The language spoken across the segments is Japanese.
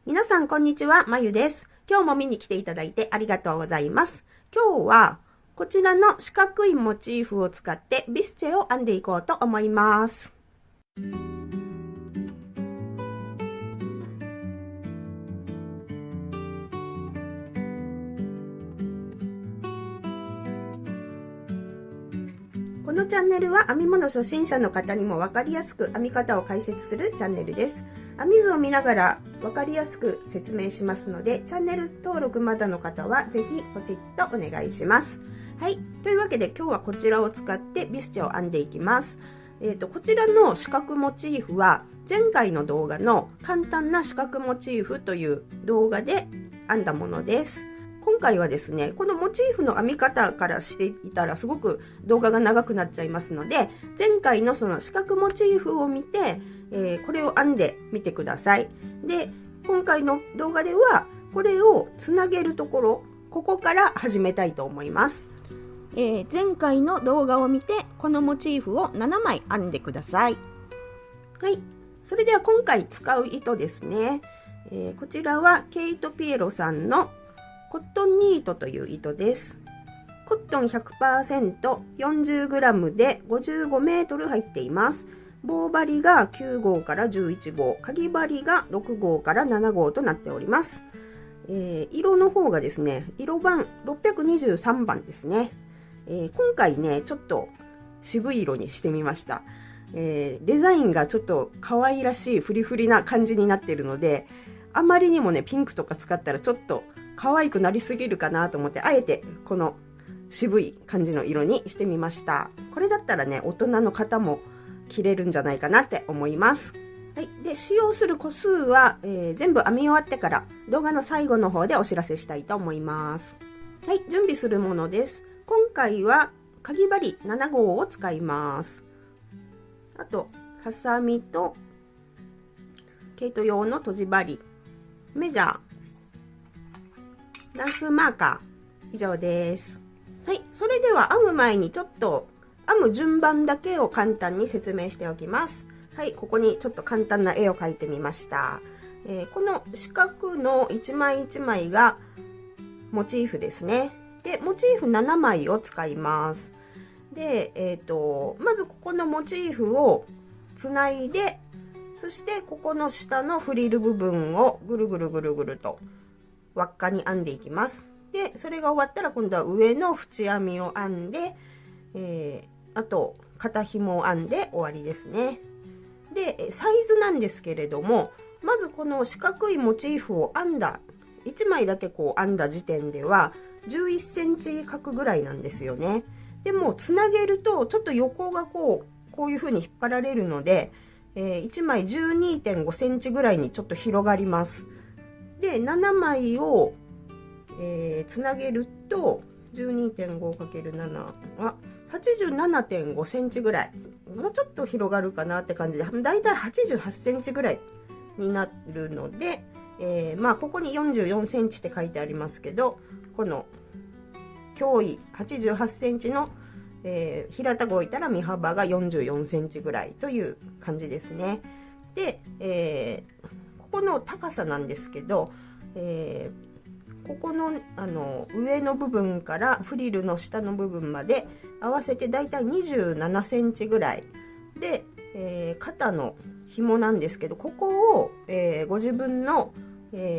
皆さんこんにちは、まゆです。今日も見に来ていただいてありがとうございます。今日はこちらの四角いモチーフを使ってビスチェを編んでいこうと思います。このチャンネルは編み物初心者の方にも分かりやすく編み方を解説するチャンネルです。編み図を見ながら分かりやすく説明しますので、チャンネル登録まだの方はぜひポチッとお願いします。はい。というわけで今日はこちらを使ってビスチェを編んでいきます。こちらの四角モチーフは前回の動画の簡単な四角モチーフという動画で編んだものです。今回はですね、このモチーフの編み方からしていたらすごく動画が長くなっちゃいますので、前回のその四角モチーフを見て、これを編んでみてください。で、今回の動画ではこれをつなげるところ、ここから始めたいと思います。前回の動画を見てこのモチーフを7枚編んでください。はい。それでは今回使う糸ですね。こちらはケイト・ピエロさんのコットンニートという糸です。コットン 100%40g で55メートル入っています。棒針が9号から11号、かぎ針が6号から7号となっております。色の方がですね、色番623番ですね。今回ね、ちょっと渋い色にしてみました。デザインがちょっと可愛らしいフリフリな感じになっているので、あまりにもね、ピンクとか使ったらちょっと可愛くなりすぎるかなと思って、あえてこの渋い感じの色にしてみました。これだったらね、大人の方も着れるんじゃないかなって思います。はい。で、使用する個数は、全部編み終わってから動画の最後の方でお知らせしたいと思います。はい。準備するものです。今回はかぎ針7号を使います。あと、ハサミと毛糸用のとじ針、メジャー、段数マーカー、以上です。はい。それでは編む前にちょっと編む順番だけを簡単に説明しておきます。はい。ここにちょっと簡単な絵を描いてみました。この四角の一枚一枚がモチーフですね。で、モチーフ7枚を使います。で、まずここのモチーフをつないで、そしてここの下のフリル部分をぐるぐるぐるぐると輪っかに編んでいきます。で、それが終わったら今度は上の縁編みを編んで、あと肩紐を編んで終わりですね。で、サイズなんですけれども、まずこの四角いモチーフを編んだ、1枚だけこう編んだ時点では11センチ角ぐらいなんですよね。でもつなげるとちょっと横がこういう風に引っ張られるので、1枚 12.5 センチぐらいにちょっと広がります。で、7枚を、つなげると 12.5×7 は 87.5 センチぐらい、もうちょっと広がるかなって感じで、だいたい88センチぐらいになるので、まあここに44センチって書いてありますけど、この胸囲88センチの、平たく置いたら身幅が44センチぐらいという感じですね。で、ここの高さなんですけど、ここの、上の部分からフリルの下の部分まで合わせてだいたい27センチぐらいで、肩の紐なんですけど、ここを、ご自分の、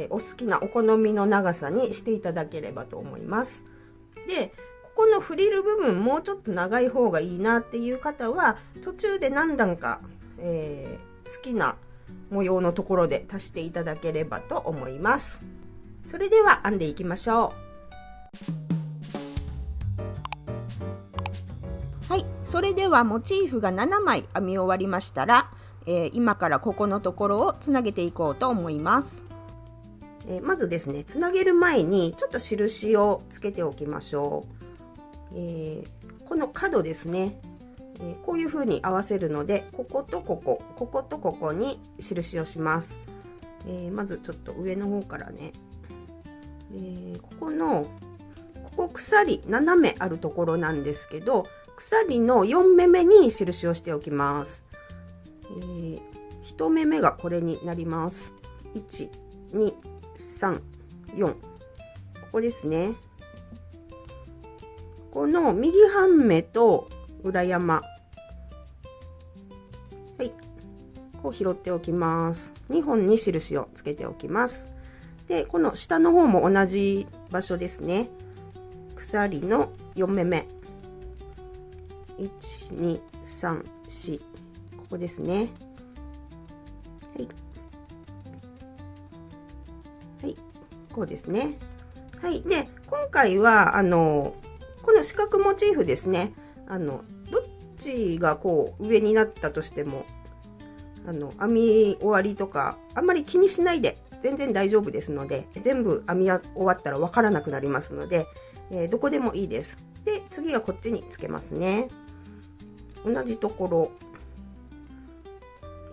お好きなお好みの長さにしていただければと思います。で、ここのフリル部分もうちょっと長い方がいいなっていう方は途中で何段か、好きな模様のところで足していただければと思います。それでは編んでいきましょう。はい、それではモチーフが7枚編み終わりましたら、今からここのところをつなげていこうと思います。まずですね、つなげる前にちょっと印をつけておきましょう。この角ですね、こういう風に合わせるので、こことここ、こことここに印をします。まずちょっと上の方からね、ここ鎖斜めあるところなんですけど、鎖の4目目に印をしておきます。1目目がこれになります。1、2、3、4、ここですね。この右半目と裏山、はい、こう拾っておきます。2本に印をつけておきます。で、この下の方も同じ場所ですね。鎖の4目目、1、2、3、4、ここですね。はい、はい、こうですね。はい、で今回はこの四角モチーフですね。どっちがこう上になったとしても編み終わりとかあんまり気にしないで全然大丈夫ですので、全部編み終わったらわからなくなりますので、どこでもいいです。で次はこっちにつけますね。同じところ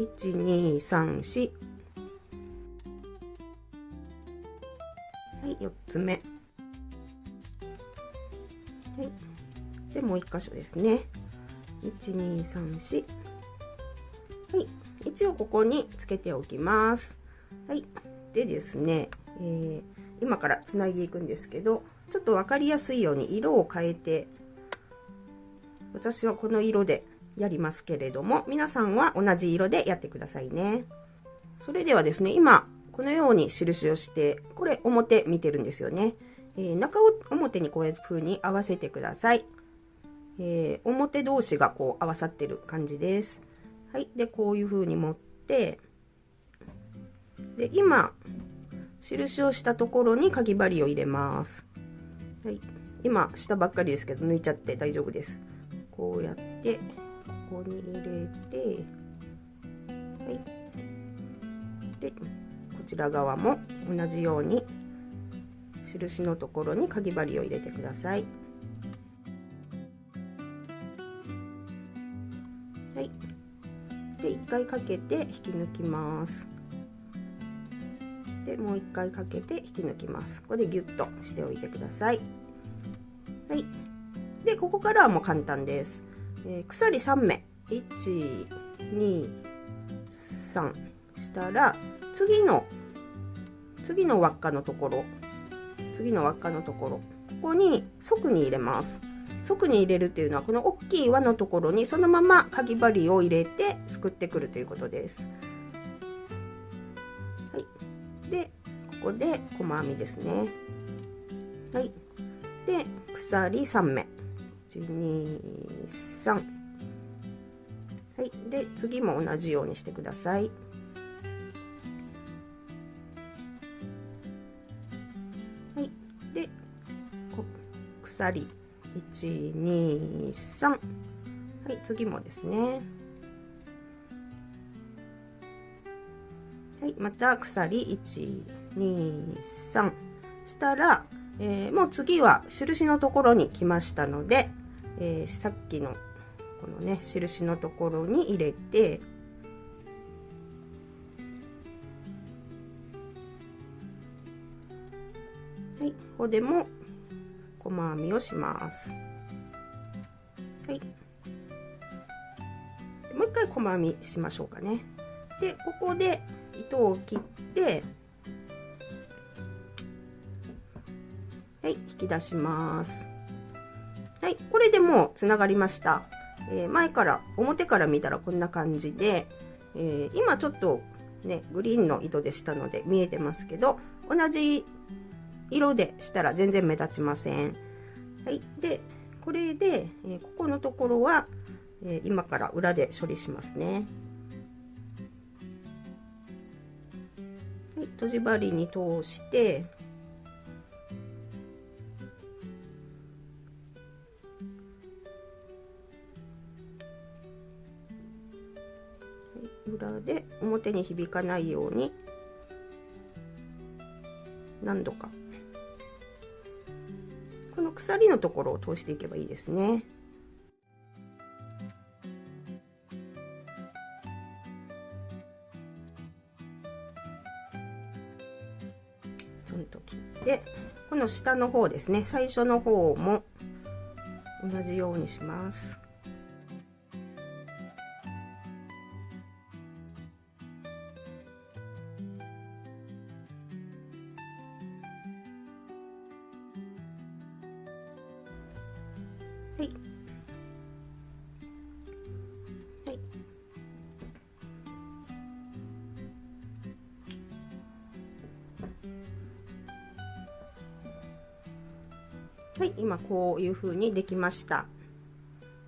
1、2、3、4、はい、4つ目、はい、でもう1箇所ですね。1、2、3、4、はい、一応ここにつけておきます。はい、でですね、今からつないでいくんですけど、ちょっと分かりやすいように色を変えて、私はこの色でやりますけれども、皆さんは同じ色でやってくださいね。それではですね、今このように印をして、これ表見てるんですよね。中表にこういう風に合わせてください。表同士がこう合わさってる感じです。はい、でこういう風に持って、で今印をしたところにかぎ針を入れます。はい、今下ばっかりですけど抜いちゃって大丈夫です。こうやってここに入れて、はい、でこちら側も同じように印のところにかぎ針を入れてください。はい、で1回かけて引き抜きます。でもう1回かけて引き抜きます。ここでギュッとしておいてください。はい、でここからはもう簡単です。鎖3目、1、2、3したら次の輪っかのところ、ここに側に入れます。側に入れるっていうのはこの大きい輪のところにそのままかぎ針を入れてすくってくるということです。はい、でここで細編みですね。はい、で鎖3目、1、2、3、はい、で次も同じようにしてください。はい、で鎖1、2、3、はい、次もですね。はい、また鎖1、2、3したら、もう次は印のところに来ましたので、さっきのこのね印のところに入れて、はい、ここでも細編みをします。はい、もう一回細編みしましょうかね。でここで糸を切って、はい、引き出します。はい、これでもうつながりました。表から見たらこんな感じで、今ちょっとねグリーンの糸でしたので見えてますけど、同じ色でしたら全然目立ちません。はい、でこれで、ここのところは、今から裏で処理しますね。はい、とじ針に通して、裏で表に響かないように何度かこの鎖のところを通していけばいいですね。ちょんと切って、この下の方ですね、最初の方も同じようにします。はいはい。はい、今こういう風にできました。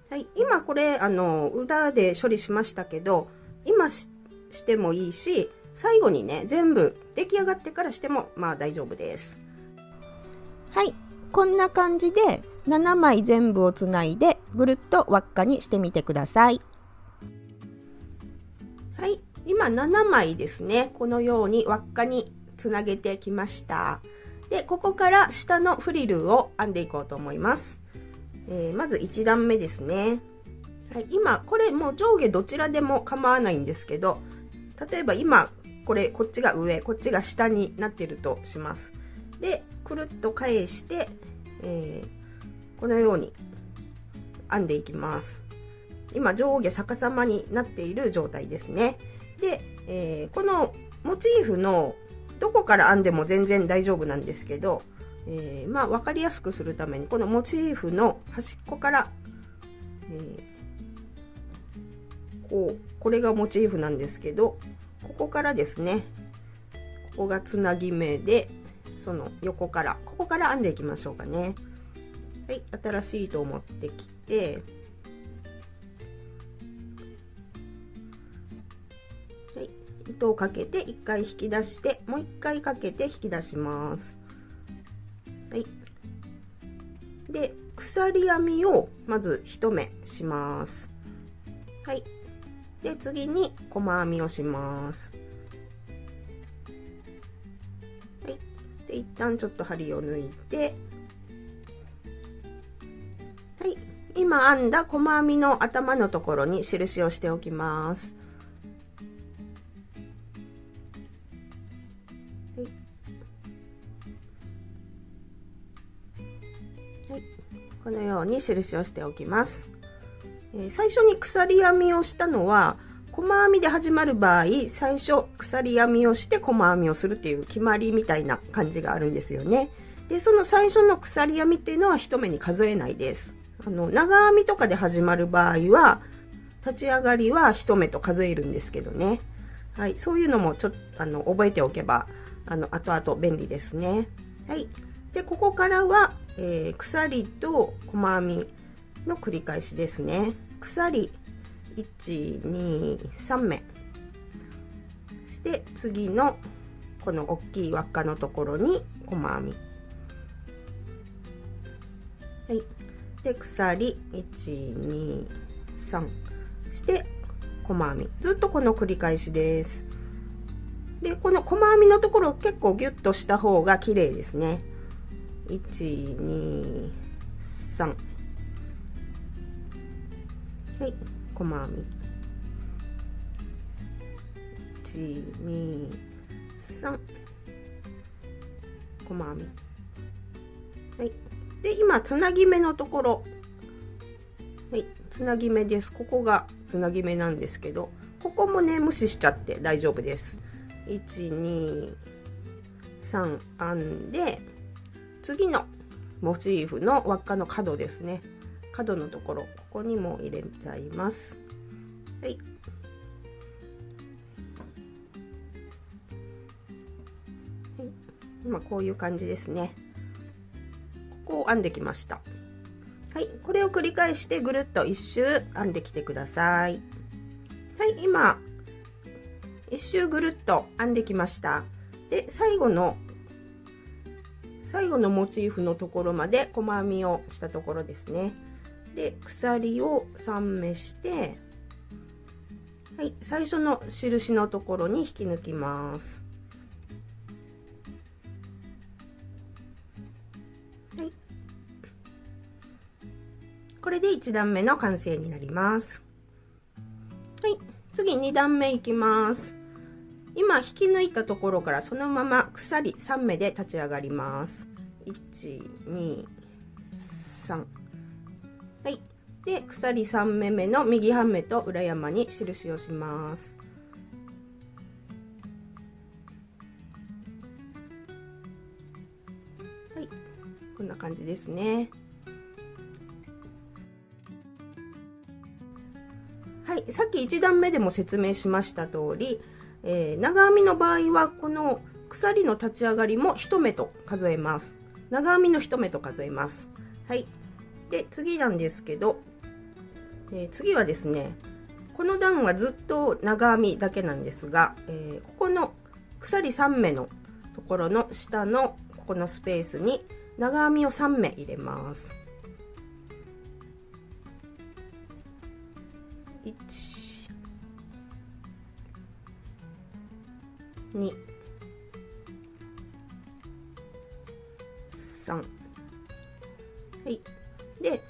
はい、今これ裏で処理しましたけど、今してもいいし、最後にね全部出来上がってからしてもまあ大丈夫です。はい、こんな感じで7枚全部をつないでぐるっと輪っかにしてみてください。はい、今7枚ですね、このように輪っかにつなげてきました。でここから下のフリルを編んでいこうと思います。まず1段目ですね。はい、今これもう上下どちらでも構わないんですけど、例えば今こっちが上、こっちが下になってるとします。でくるっと返して、このように編んでいきます。今上下逆さまになっている状態ですね。で、このモチーフのどこから編んでも全然大丈夫なんですけど、まあ分かりやすくするためにこのモチーフの端っこから、これがモチーフなんですけど、ここからですね、ここがつなぎ目で、その横からここから編んでいきましょうかね。はい、新しい糸を持ってきて、はい、糸をかけて1回引き出して、もう1回かけて引き出します。はい、で鎖編みをまず1目します。はい、で次に細編みをします。はい、で一旦ちょっと針を抜いて、はい、今編んだ細編みの頭のところに印をしておきます。はい、このように印をしておきます。最初に鎖編みをしたのは、細編みで始まる場合、最初鎖編みをして細編みをするっていう決まりみたいな感じがあるんですよね。でその最初の鎖編みっていうのは一目に数えないです。長編みとかで始まる場合は立ち上がりは一目と数えるんですけどね。はい、そういうのもちょっと覚えておけば後々便利ですね。はい、でここからは、鎖と細編みの繰り返しですね。鎖123目して次のこの大きい輪っかのところに細編み、はい、で鎖123して細編み、ずっとこの繰り返しです。でこの細編みのところ結構ギュッとした方が綺麗ですね。123、はい、細編み123、細編み、はい、で今つなぎ目のところ、はい、つなぎ目です。ここがつなぎ目なんですけど、ここもね無視しちゃって大丈夫です。123編んで、次のモチーフの輪っかの角ですね、角のところ、ここにも入れちゃいます。はい、はい、今こういう感じですね。ここを編んできました。はい、これを繰り返してぐるっと一周編んできてください。はい、今一周ぐるっと編んできました。で最後のモチーフのところまで細編みをしたところですね。で鎖を3目して、はい、最初の印のところに引き抜きます。はい、これで1段目の完成になります。はい、次2段目いきます。今引き抜いたところからそのまま鎖3目で立ち上がります。123、はい、で鎖3目目の右半目と裏山に印をします。はい、こんな感じですね。い、さっき1段目でも説明しました通り、長編みの場合はこの鎖の立ち上がりも1目と数えます。長編みの1目と数えます。はい。で、次なんですけど、次はですね、この段はずっと長編みだけなんですが、ここの鎖3目のところの下のここのスペースに長編みを3目入れます。1、2、3。はい。で、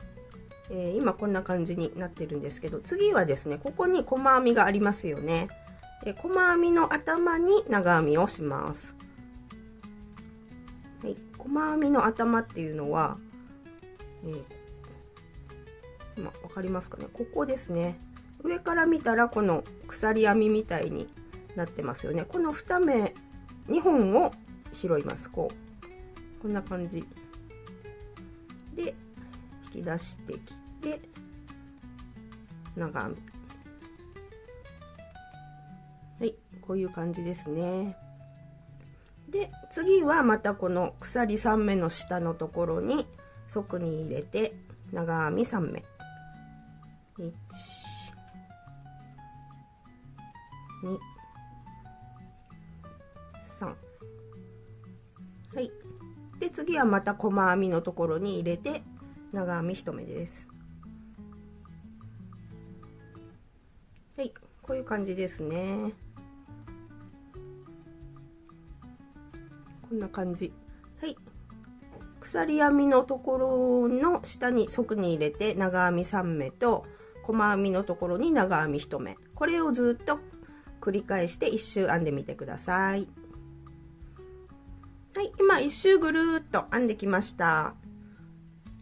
今こんな感じになってるんですけど、次はですね、ここに細編みがありますよね。細編みの頭に長編みをします。はい、細編みの頭っていうのは、今わかりますかね。ここですね。上から見たらこの鎖編みみたいになってますよね。この2目、2本を拾います。こんな感じで引き出してきて長編み。はい、こういう感じですね。で、次はまたこの鎖3目の下のところに側に入れて長編み3目。1、2、3。はい。で、次はまた細編みのところに入れて長編み1目です。はい、こういう感じですね。こんな感じ。はい。鎖編みのところの下に側に入れて長編み3目と細編みのところに長編み1目。これをずっと繰り返して1周編んでみてください。はい、今1周ぐるーっと編んできました。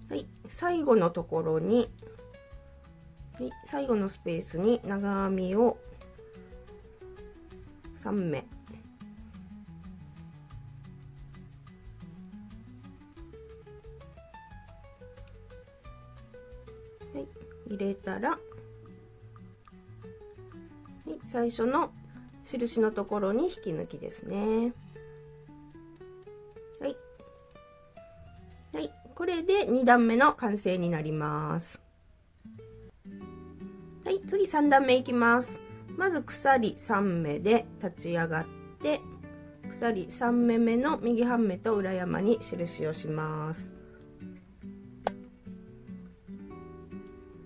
はい、最後のところに、はい、最後のスペースに長編みを3目。はい、入れたら、はい、最初の印のところに引き抜きですね。はい。はい。これで2段目の完成になります。はい。次3段目いきます。まず鎖3目で立ち上がって、鎖3目目の右半目と裏山に印をします。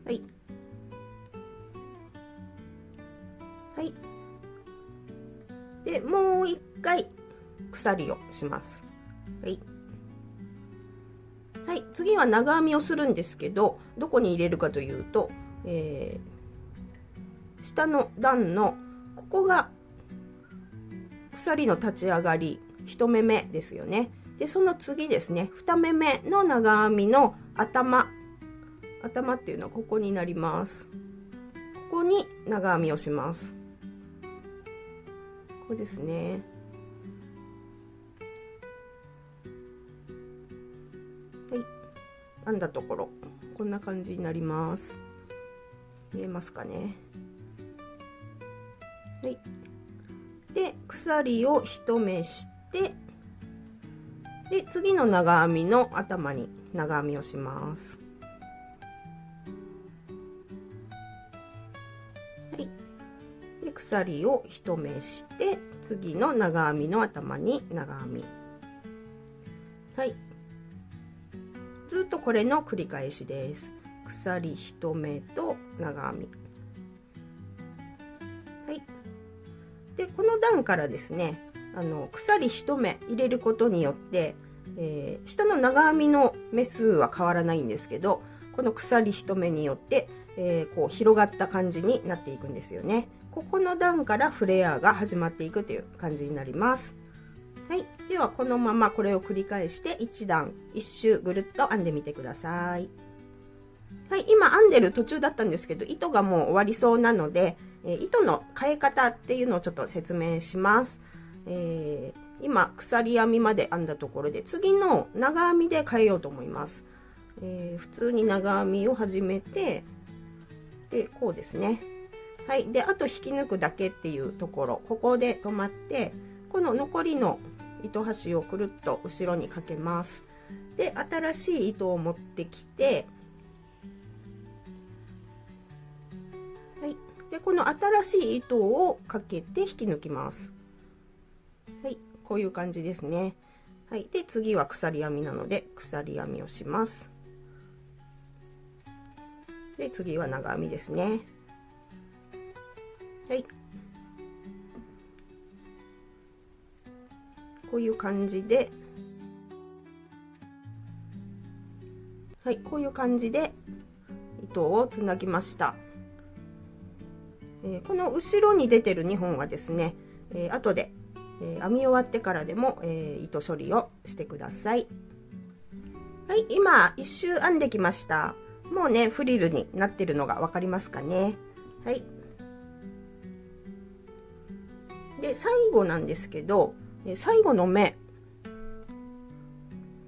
はい。はい。で、もう一回鎖をします。はい。はい、次は長編みをするんですけど、どこに入れるかというと、下の段のここが鎖の立ち上がり1目目ですよね。で、その次ですね、2目目の長編みの頭っていうのはここになります。ここに長編みをします。ここですね。はい、編んだところこんな感じになります。見えますかね。はい。で、鎖を1目して、で、次の長編みの頭に長編みをします。はい。で、鎖を1目して、次の長編みの頭に長編み。はい。ずっとこれの繰り返しです。鎖1目と長編み。はい。で、この段からですね、鎖1目入れることによって、下の長編みの目数は変わらないんですけど、この鎖1目によって、こう広がった感じになっていくんですよね。ここの段からフレアが始まっていくという感じになります。はい。では、このままこれを繰り返して1段、1周ぐるっと編んでみてください。はい。今編んでる途中だったんですけど、糸がもう終わりそうなので、糸の変え方っていうのをちょっと説明します。今、鎖編みまで編んだところで、次の長編みで変えようと思います。普通に長編みを始めて、で、こうですね。はい。で、あと引き抜くだけっていうところ、ここで止まって、この残りの糸端をくるっと後ろにかけます。で、新しい糸を持ってきて、はい。で、この新しい糸をかけて引き抜きます。はい。こういう感じですね。はい。で、次は鎖編みなので、鎖編みをします。で、次は長編みですね。はい。こういう感じで、はい、こういう感じで糸をつなぎました。この後ろに出てる2本はですね、後で、編み終わってからでも、糸処理をしてください。はい、今1周編んできました。もうね、フリルになってるのが分かりますかね。はい。で、最後なんですけど、最後の目、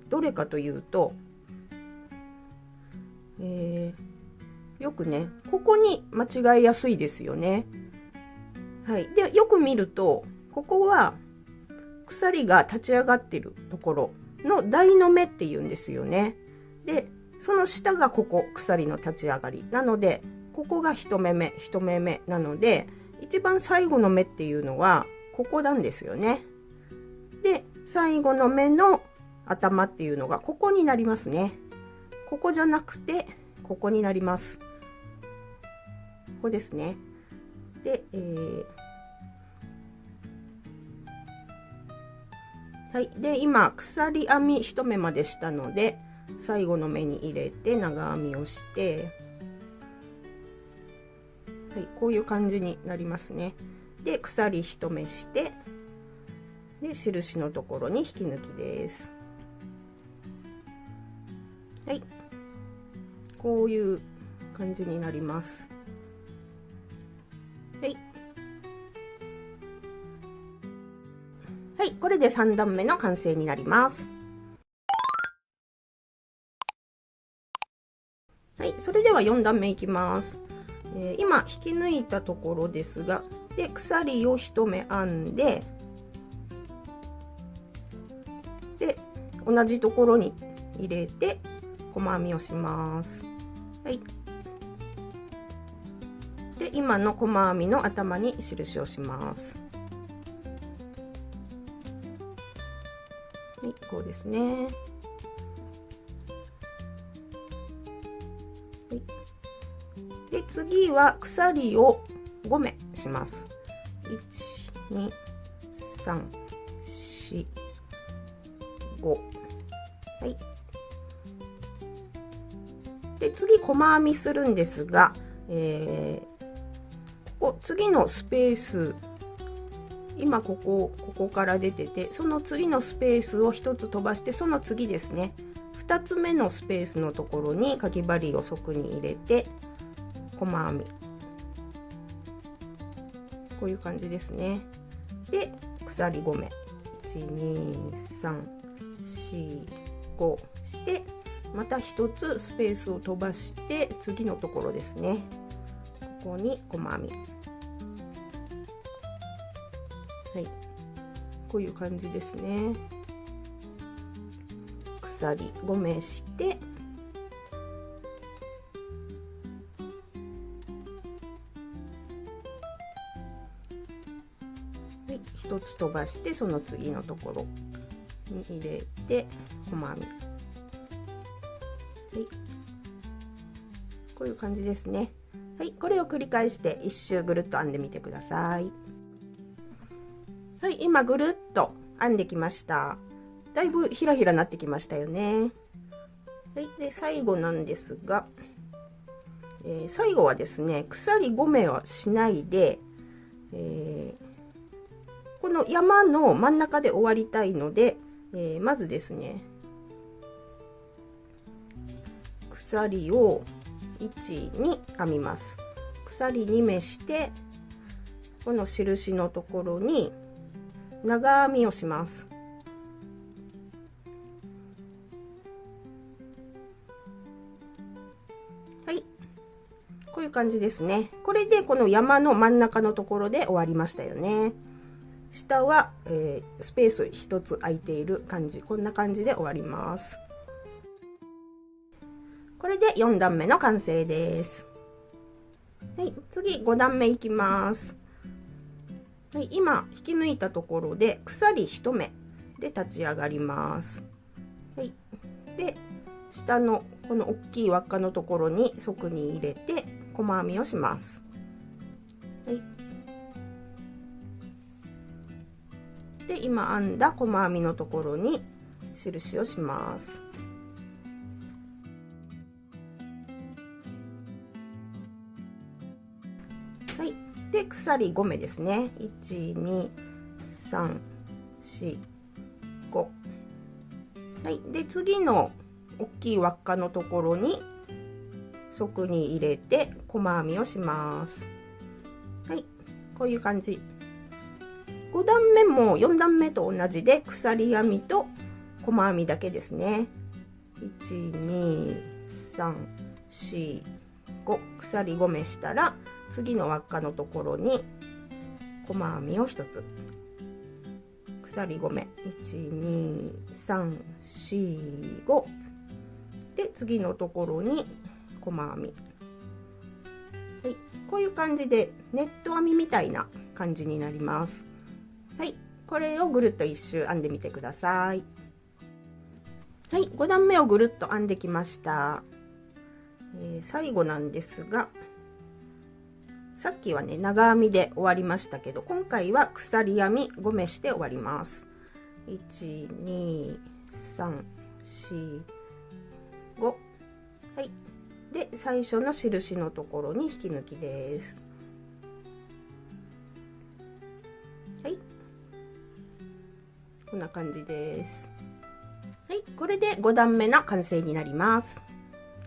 どれかというと、よくね、ここに間違いやすいですよね。はい。で、よく見ると、ここは鎖が立ち上がってるところの台の目っていうんですよね。で、その下がここ、鎖の立ち上がり。なので、ここが一目目、一目目なので、一番最後の目っていうのは、ここなんですよね。で、最後の目の頭っていうのがここになりますね。ここじゃなくて、ここになります。ここですね。で、はい。で、今、鎖編み1目までしたので、最後の目に入れて長編みをして、はい、こういう感じになりますね。で、鎖1目して、で、印のところに引き抜きです。はい。こういう感じになります。はい。はい、これで3段目の完成になります。はい、それでは4段目いきます。今引き抜いたところですが、で鎖を1目編んで、で同じところに入れて細編みをします。はい。で今の細編みの頭に印をします。はい、こうですね。はい、で次は鎖を5目します。1、2、3、4、5。はい。で次細編みするんですが、ここ次のスペース、今ここから出てて、その次のスペースを1つ飛ばして、その次ですね、2つ目のスペースのところにかぎ針を側に入れて細編み、こういう感じですね。で鎖5目、12345してまた1つスペースを飛ばして次のところですね、ここに細編み、はい、こういう感じですね。鎖5目して、はい、1つ飛ばしてその次のところに入れて細編み、はい、こういう感じですね。はい、これを繰り返して1周ぐるっと編んでみてください。はい、今ぐるっと編んできました。だいぶひらひらなってきましたよね。はい、で最後なんですが、最後はですね、鎖5目はしないで、この山の真ん中で終わりたいので、まずですね、鎖を1、2編みます。鎖2目して、この印のところに長編みをします。はい、こういう感じですね。これでこの山の真ん中のところで終わりましたよね。下は、スペース1つ空いている感じ。こんな感じで終わります。これで4段目の完成です。はい、次5段目いきます。はい、今引き抜いたところで鎖1目で立ち上がります。はい、で下のこの大きい輪っかのところに側に入れて細編みをします。はい、で今編んだ細編みのところに印をします。はい、で鎖5目ですね。1、2、3、4、5。はい、で次の大きい輪っかのところに側に入れて細編みをします。はい、こういう感じ。5段目も4段目と同じで鎖編みと細編みだけですね。1、2、3、4、5。鎖5目したら次の輪っかのところに細編みを1つ。鎖5目。1、2、3、4、5。で次のところに細編み。はい、こういう感じでネット編みみたいな感じになります。はい、これをぐるっと一周編んでみてください。はい、5段目をぐるっと編んできました。最後なんですが、さっきはね長編みで終わりましたけど、今回は鎖編み5目して終わります。1、2、3、4、5。はい、で最初の印のところに引き抜きです。はい、こんな感じです。はい、これで5段目の完成になります。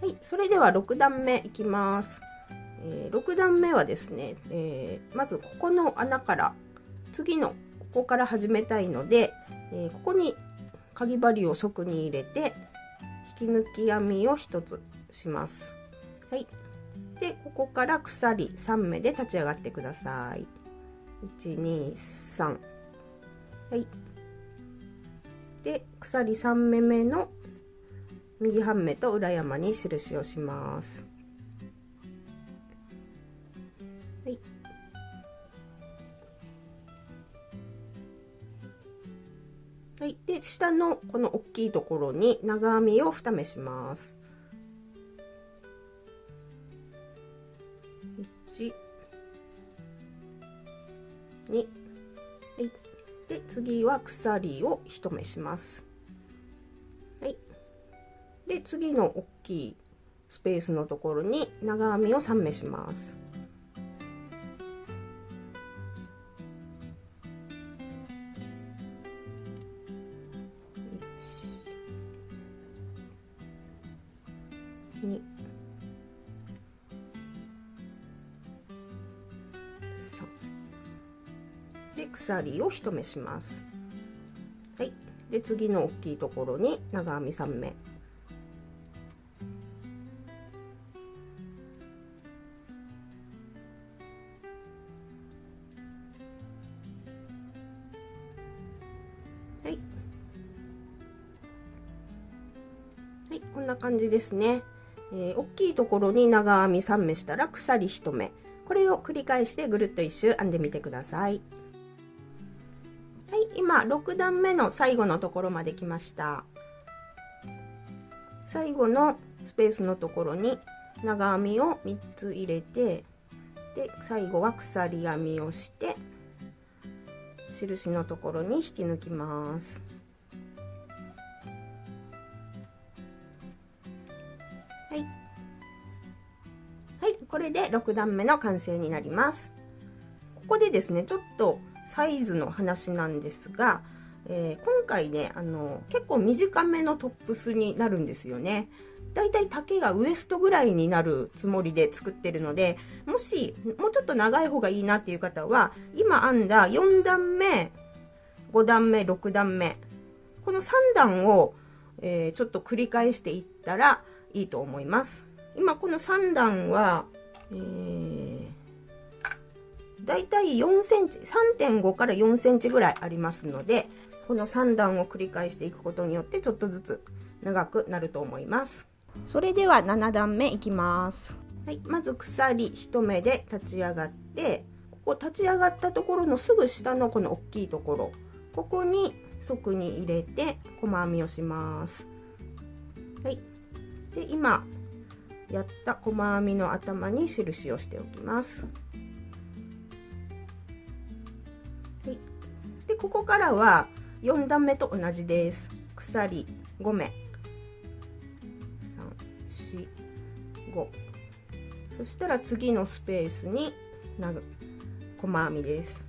はい、それでは6段目いきます。6段目はですね、まずここの穴から次のここから始めたいので、ここにかぎ針を側に入れて引き抜き編みを1つします。はい、でここから鎖3目で立ち上がってください。1、2、3。はい、で鎖3目目の右半目と裏山に印をします。はい、はい、で下のこの大きいところに長編みを2目します。1、2、はい、で次は鎖を1目します。はい、で次の大きいスペースのところに長編みを3目します。2、3で鎖を1目します。はい、で次の大きいところに長編み3目。はい、はい、こんな感じですね。大きいところに長編み3目したら鎖1目。これを繰り返してぐるっと一周編んでみてください。はい、今6段目の最後のところまで来ました。最後のスペースのところに長編みを3つ入れて、で最後は鎖編みをして印のところに引き抜きます。はい、はい、これで6段目の完成になります。ここでですねちょっとサイズの話なんですが、今回ね結構短めのトップスになるんですよね。だいたい丈がウエストぐらいになるつもりで作ってるので、もしもうちょっと長い方がいいなっていう方は今編んだ4段目5段目6段目この3段を、ちょっと繰り返していったらいいと思います。今この3段は、だいたい4センチ、3.5 から4センチぐらいありますので、この3段を繰り返していくことによってちょっとずつ長くなると思います。それでは7段目いきます。はい、まず鎖1目で立ち上がって、ここ立ち上がったところのすぐ下のこの大きいところ、ここに側に入れて細編みをします。はい、で今やった細編みの頭に印をしておきます。はい、でここからは4段目と同じです。鎖5目、3、4、5、そしたら次のスペースに細編みです。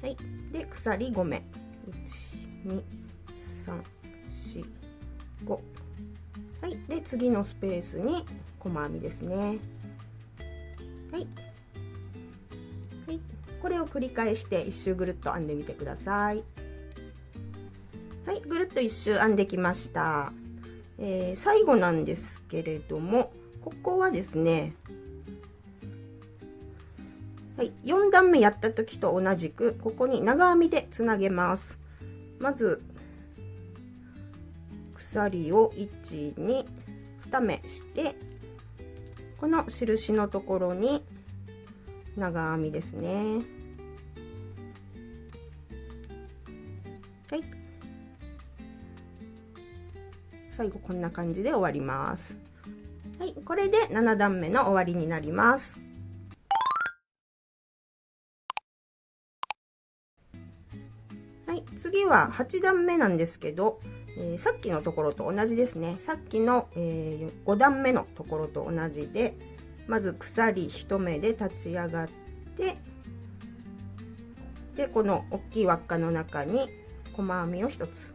はい、で鎖5目、1、2、3、4、5、はい、で次のスペースに細編みですね。はい、はい、これを繰り返して一周ぐるっと編んでみてください。はい、ぐるっと一周編んできました。最後なんですけれども、ここはですね、はい、4段目やった時と同じくここに長編みでつなげます。まず鎖を1、2、2目して、この印のところに長編みですね。はい、最後こんな感じで終わります。はい、これで7段目の終わりになります。はい、次は8段目なんですけど、さっきのところと同じですね。さっきの、5段目のところと同じで、まず鎖1目で立ち上がって、でこの大きい輪っかの中に細編みを1つ、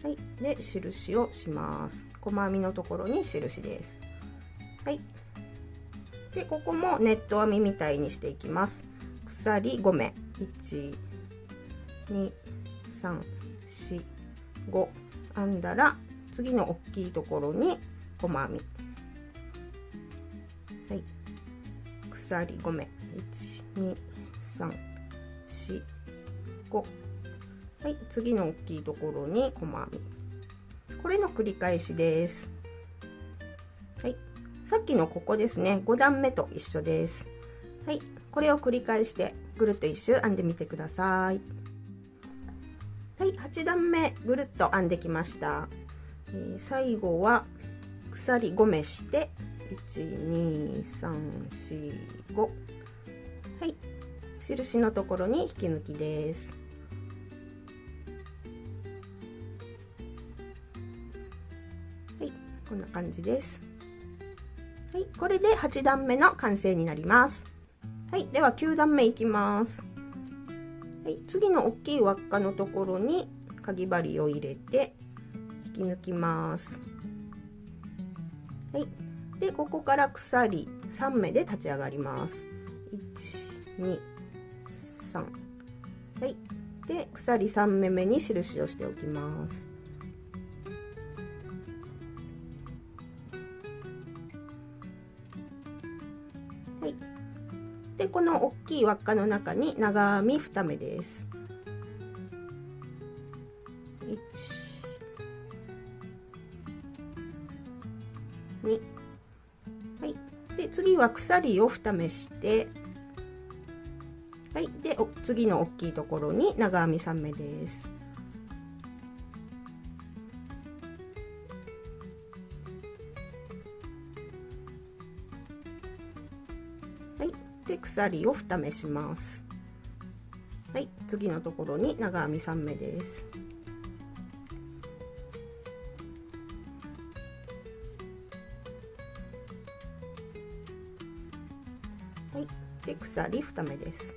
はい、で印をします。細編みのところに印です。はい、でここもネット編みみたいにしていきます。鎖5目、1、2、3、4、5編んだら、次の大きいところに細編み、はい、鎖5目、1、2、3、4、5、はい、次の大きいところに細編み、これの繰り返しです。はい、さっきのここですね、5段目と一緒です。はい、これを繰り返してぐるっと一周編んでみてください。はい、8段目ぐるっと編んできました。最後は鎖5目して、1、2、3、4、5、はい、印のところに引き抜きです。はい、こんな感じです。はい、これで8段目の完成になります。はい、では9段目いきます。はい、次の大きい輪っかのところにかぎ針を入れて引き抜きます。はい、でここから鎖3目で立ち上がります。1、2、3、はい、で鎖3目目に印をしておきます。はい、でこの大きい輪っかの中に長編み2目です。1、2、はい、で次は鎖を2目して、はい、で次の大きいところに長編み3目です。はい、で鎖を2目します。はい、次のところに長編み3目です。はい、で鎖2目です。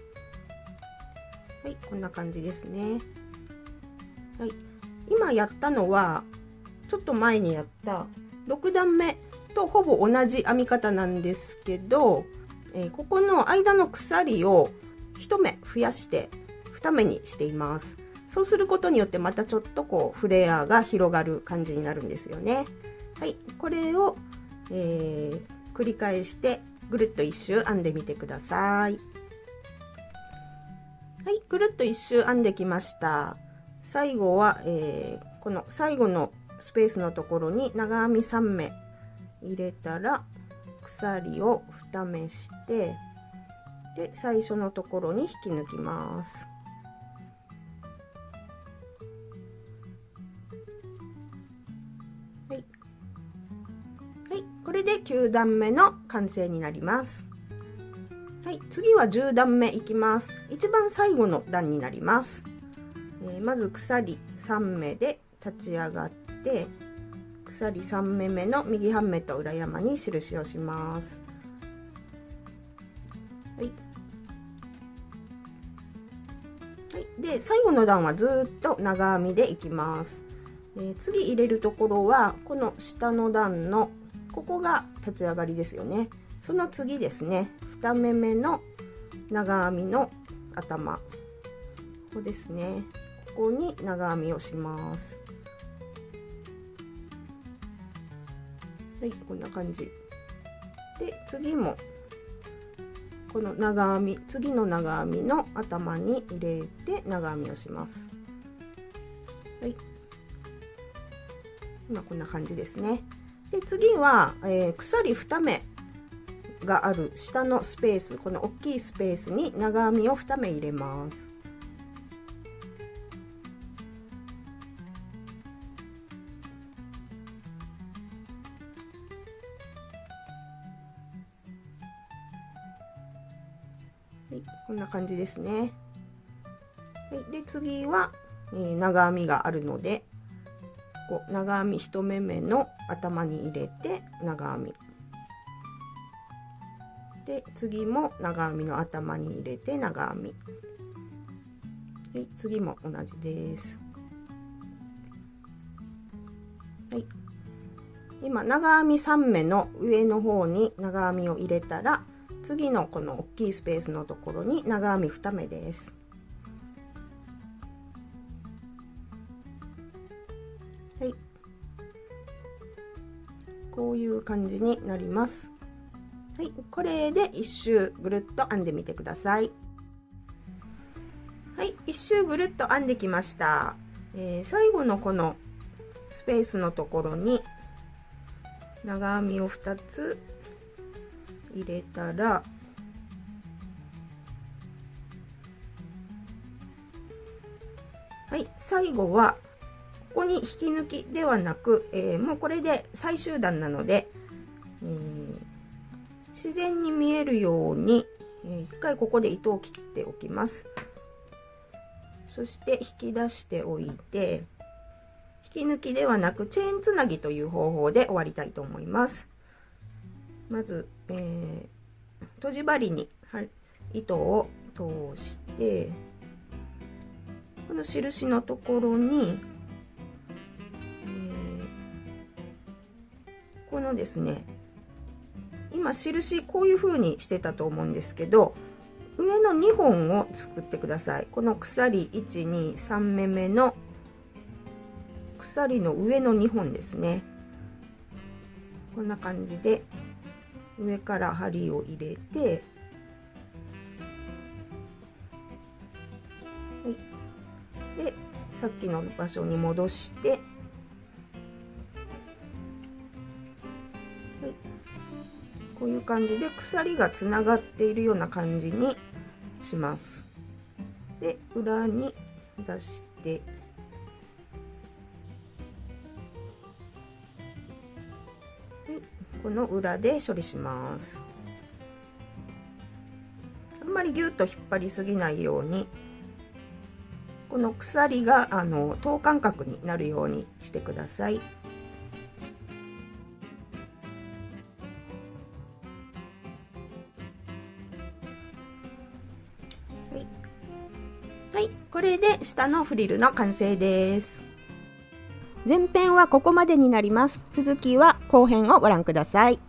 はい、こんな感じですね。はい、今やったのはちょっと前にやった6段目とほぼ同じ編み方なんですけど、ここの間の鎖を1目増やして2目にしています。そうすることによってまたちょっとこうフレアが広がる感じになるんですよね。はい、これを、繰り返してぐるっと一周編んでみてください。はい、ぐるっと一周編んできました。最後は、この最後のスペースのところに長編み3目入れたら鎖を2目してで最初のところに引き抜きます。はい、はい、これで9段目の完成になります。はい、次は10段目いきます。一番最後の段になります。まず鎖3目で立ち上がって鎖3目目の右半目と裏山に印をします。はい、はい、で最後の段はずっと長編みでいきます。次入れるところはこの下の段のここが立ち上がりですよね。その次ですね、2目目の長編みの頭、ここですね、ここに長編みをします。はい、こんな感じで次もこの長編み、次の長編みの頭に入れて長編みをします。はい、今こんな感じですね。で次は、鎖2目がある下のスペース、この大きいスペースに長編みを2目入れます。はい、こんな感じですね。はい、で次は、長編みがあるのでこう長編み1目目の頭に入れて長編みで次も長編みの頭に入れて長編み、はい、次も同じです。はい、今長編み3目の上の方に長編みを入れたら次のこの大きいスペースのところに長編み2目です。はい、こういう感じになります。はい、これで1周ぐるっと編んでみてください。はい、1周ぐるっと編んできました。最後のこのスペースのところに長編みを2つ入れたら、はい、最後はここに引き抜きではなく、もうこれで最終段なので、自然に見えるように、一回ここで糸を切っておきます。そして引き出しておいて、引き抜きではなくチェーンつなぎという方法で終わりたいと思います。まず、とじ針に糸を通して、この印のところに、このですね、今印こういう風にしてたと思うんですけど、上の2本を作ってください。この鎖1、2、3目目の鎖の上の2本ですね。こんな感じで上から針を入れて、はい、でさっきの場所に戻して、はい、こういう感じで鎖がつながっているような感じにします。で裏に出して、この裏で処理します。あんまりギュッと引っ張りすぎないように、この鎖が等間隔になるようにしてください。はい、はい、これで下のフリルの完成です。前編はここまでになります。続きは後編をご覧ください。